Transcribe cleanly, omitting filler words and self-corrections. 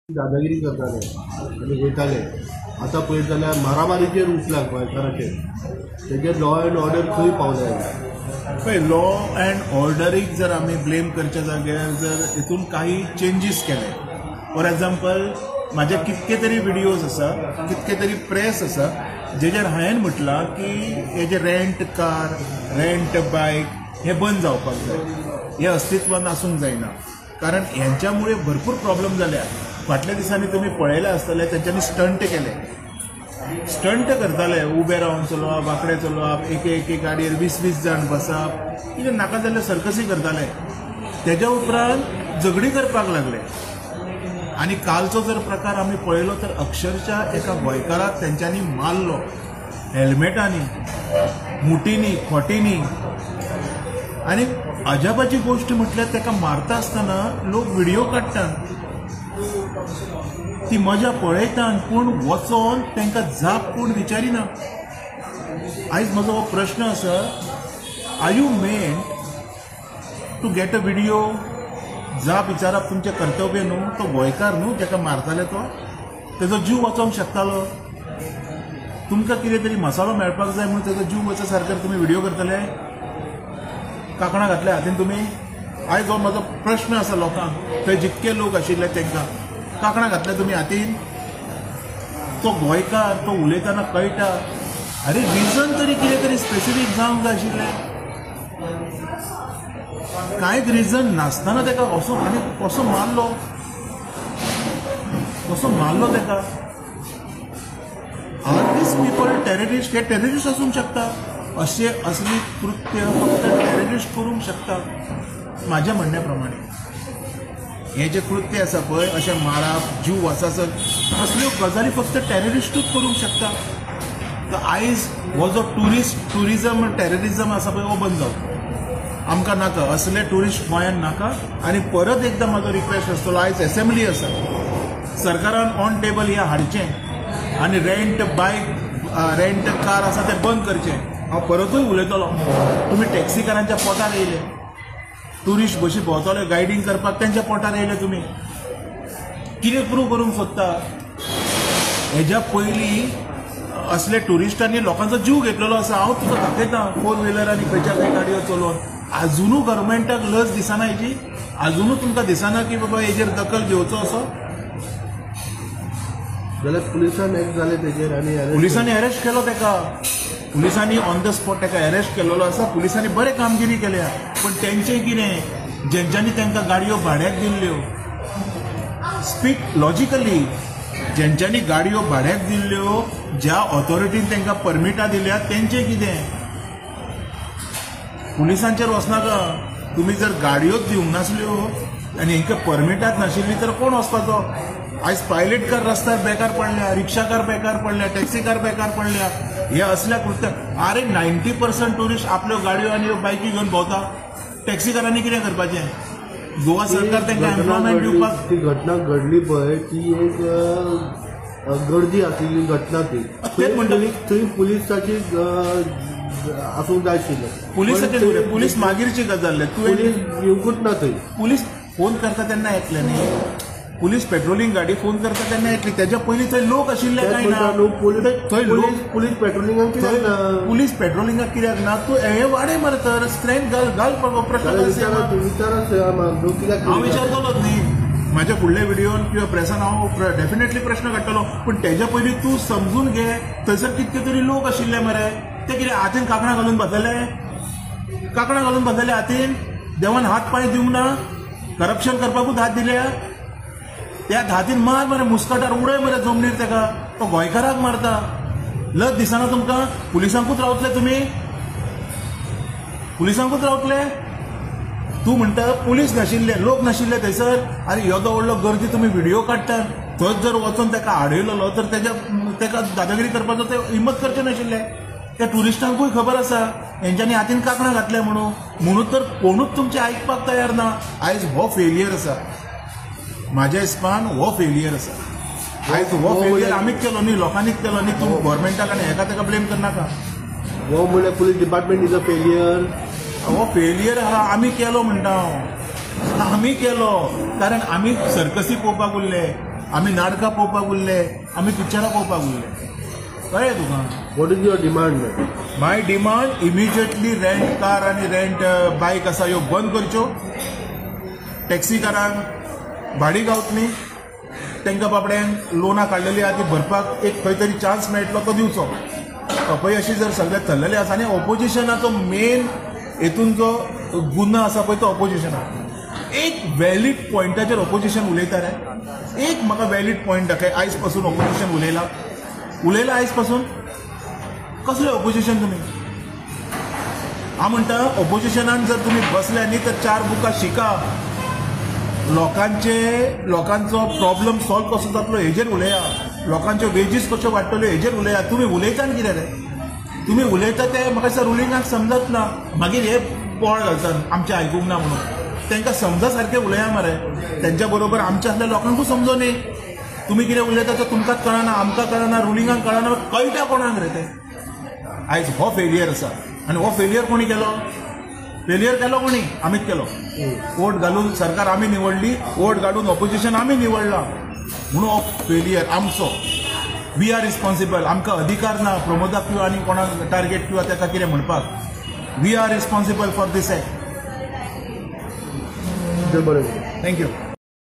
दादागिरी करताले आणि वयताले आतां पळयत जाल्यार मारामारीचेर उठला गोंयकाराचेर तेजेर लॉ एंड ऑर्डर खंय पावले पळय लॉ एंड ऑर्डरीक जर आमी ब्लेम करच्या जाग्यार जर हितून काही चेंजीस केले फॉर एग्जाम्पल म्हाजे कितके तरी व्हिडियोज आसा कितके तरी प्रेस आसा जेजेर हांवें म्हटलां की हेजे रेंट कार रेंट बायक हे बंद जावपाक जाय हे अस्तित्वान आसूंक जायना कारण ह्यांच्यामुळे भरपूर प्रॉब्लेम जाल्या फाटल्या दिसांनी तुम्ही पळयले आसतले त्यांच्यानी स्टंट केले स्टंट करताले उबे रावन चलोवप वांकडे चलोवप एक गाडयेर 20 जाण बसप कितें नाका जाल्ले सर्कसी करताले तेज्या उपरांत झगडी करपाक लागले आनी कालचो जर प्रकार आमी पळयलो तर अक्षरशः एका गोंयकाराक तेंच्यांनी मारलो हेल्मेटांनी मुठींनी खोटींनी आनी अजापाची गोष्ट म्हटल्यार ताका मारता आसतना लोक व्हिडिओ काडटात ती मजा पळयतात पूण वचोन तांकां जाप कोण विचारिना आयज म्हजो हो प्रश्न आसा are you meant to get a video जाप विचारप तुमचें कर्तव्य न्हू तो गोंयकार न्हू जाका मारताले तो तेजो जीव वचोंक शकतालो तुमकां कितें तरी मसालो मेळपाक जाय म्हणून तेजो जीव वचा सारकें तुमी व्हिडिओ करतले कांकणां घातल्या हातीन तुमी आयज हो म्हजो प्रश्न आसा लोकांक थंय जितके लोक आशिल्ले तांकां कांकणां घातल्या तुमी हातीन तो गोंयकार तो उलयतना कळटा अरे रिजन तरी कितें तरी स्पेसिफीक जावंक जाय आशिल्लें कांयच रिजन नासतना ताका असो आनी कसो मारलो ताका आर दीस पीपल टेररिस्ट हे टेररिस्ट आसूंक शकता असे असली कृत्य फक्त टेररिस्ट करूंक शकता माझ्या म्हणण्या प्रमाणे हे जे कृत्य आसा पळय अशें मारप जीव वचासर असल्यो गजाली फक्त टेररिस्टूच करूंक शकता तर आयज हो जो टुरिजम टेररिजम आसा पळय हो बंद जावचो आमकां नाका असले टुरिस्ट गोंयांत नाका आनी परत एकदां म्हाजो रिक्वेस्ट आसतलो आयज असेंब्ली आसा सरकारान ऑन टेबल हें हाडचें आनी रेंट बायक रेंट कार आसा तें बंद करचें हांव परतूय उलयतलो तुमी टॅक्सीकारांच्या पोटार येयले टुरिस्ट बशी भोंवतले गायडींग करपाक तेंच्या पोटार येयले तुमी कितें प्रूव करूंक सोदता हेज्या पयलीं असले टुरिस्टांनी लोकांचो जीव घेतलेलो आसा हांव तुका दाखयतां 4 व्हिलर आनी खंयच्या खंय गाडयो चलोवन आजुनू गव्हर्मेंटाक लज दिसना हेजी आजुनू तुमकां दिसना की बाबा हेजेर दखल घेवचो असो जाल्यार पुलिसान एक जाले तेजेर आनी पुलिसांनी अरेस्ट केलो ताका पुलिसांनी ऑन द स्पॉट ताका अरेस्ट केलेलो आसा पुलिसांनी बरें कामगिरी केल्या पण तेंचें कितें जेंच्यांनी तांकां गाडयो भाड्याक दिल्ल्यो स्पीक लॉजिकली जेंच्यांनी गाडयो भाड्याक दिल्ल्यो ज्या ऑथॉरिटीन तांकां परमिटां दिल्या तेंचें कितें पुलिसांचेर वचनाका तुमी जर गाडयोच दिवंक नासल्यो आनी हांकां परमिटाच नाशिल्ली तर कोण वचपाचो आयज पायलट कार रस्त्यार बेकार पडल्या रिक्षा कार बेकार पडल्या टॅक्सी कार बेकार पडल्या हे असल्या कृत्य अरे 90% टुरिस्ट आपल्यो गाडयो आनी बायकी घेवन भोंवता टॅक्सीकारांनी कितें करपाचें गोवा सरकार तांकां एम्प्लॉयमेंट दिवपाक ती घटना घडली पळय ती एक गर्दी आशिल्ली घटना ती तेच म्हणटली थंय पुलिसाची आसूंक जाय आशिल्लें पुलीस मागीरची गजाल पुलीस येवंकूच ना थंय पुलीस फोन करता तेन्ना येतले न्ही पुलीस पेट्रोलिंग गाडी फोन करता तेन्ना येतली तेज्या पयलीं थंय लोक आशिल्ले काय ना थंय पुलीस पेट्रोलिंगाक कित्याक ना पुलीस पेट्रोलिंगाक कित्याक ना तूं हे वाडय मरे तर स्ट्रेंथ घाल प्रश्न हांव विचारतलोच न्ही म्हाज्या फुडल्या व्हिडिओन किंवा प्रेसान हांव डेफिनेटली प्रश्न काडटलो पण तेज्या पयलीं तूं समजून घे थंयसर कितके तरी लोक आशिल्ले मरे ते कितें हातीन कांकणां घालून बसलेले हातीन देवान हात पांय दिवंक ना करप्शन करपाकूच हात दिल्या त्या हातीन मार मरे मुस्कटार उडय मरे जमनीर ताका तो गोंयकाराक मारता लज दिसना तुमकां पुलिसांकूच रावतले तुमी पुलिसांकूच रावतले तूं म्हणटा पुलीस नाशिल्ले लोक नाशिल्ले थंयसर आनी येदो व्हडलो गर्दी तुमी व्हिडिओ काडटात थंयच जर वचून ताका आडयलो तर ताका दादागिरी करपाचो ते हिम्मत करचे नाशिल्ले त्या टुरिस्टांकूय खबर आसा हेंच्यांनी हातीन कांकणां घातले म्हणून तर कोणूच तुमचें आयकपाक तयार ना आयज हो फेलियर आसा म्हाज्या हिसपान हो फेलियर आसा आयज हो फेलियर आमीच केलो न्ही लोकांनीच केलो न्ही तूं गव्हर्मेंटाक आनी हेका ताका ब्लेम करनाका हो म्हणल्यार police department is a failure हो फेलियर आहा आमी केलो म्हणटा हांव आमी केलो कारण आमी सर्कसी पळोवपाक उरले आमी नाटकां पळोवपाक उरले, आमी पिक्चरां पळोवपाक उरले. कळ्ळें तुका? What is your demand? My demand immediately rent car आनी रेंट बायक आसा ह्यो बंद करच्यो. टॅक्सीकारांक भाडी गावतली, तांकां बाबड्यांक लोनां काडलेली आहा ती भरपाक एक खंय तरी चान्स मेळटलो तो दिवचो. अपयशी जर सगळे चल्लेले आसा आनी ऑपोजिशनाचो मेन हेतून जो गुन्हा आसा पळय तो ऑपोजिशनाक. एक वॅलीड पॉयंटाचेर ऑपोजिशन उलयता रे. एक म्हाका वॅलीड पॉयंट दाखय आयज पासून ऑपोजिशन उलयला आयज पासून. कसलें ऑपोजिशन तुमी? हांव म्हणटा ऑपोजिशनान जर तुमी बसले न्ही तर 4 बुकां शिका. लोकांचो प्रॉब्लम सॉल्व कसो जातलो हेजेर उलया. लोकांच्यो वेजीस कश्यो वाडटल्यो हेजेर उलया. तुमी उलयता आनी कितें रे? तुमी उलयता ते म्हाका दिसता रुलिंगाक समजत ना. मागीर हे पोळ घालतात आमचें आयकूंक ना म्हणून. तांकां समजा सारकें उलया मरे. तेंच्या बरोबर आमच्या आसल्या लोकांकूय समजोनी. तुमी कितें उलयता तें तुमकांच कळना, आमकां कळना, रुलिंगाक कळना, कळटा कोणाक रे तें? आयज हो फेलियर आसा आनी हो फेलियर कोणी केलो? फेलियर केलो कोणी? आमीच केलो. वोट घालून सरकार आमी निवडली, वोट घालून ऑपोजिशन आमी निवडला म्हणून हो फेलियर आमचो. We are responsible. आमकां अधिकार ना प्रमोदाक किंवा आनी कोणाक टार्गेट किंवा ताका कितें म्हणपाक. We are responsible for this act. बरोबर. थँक्यू.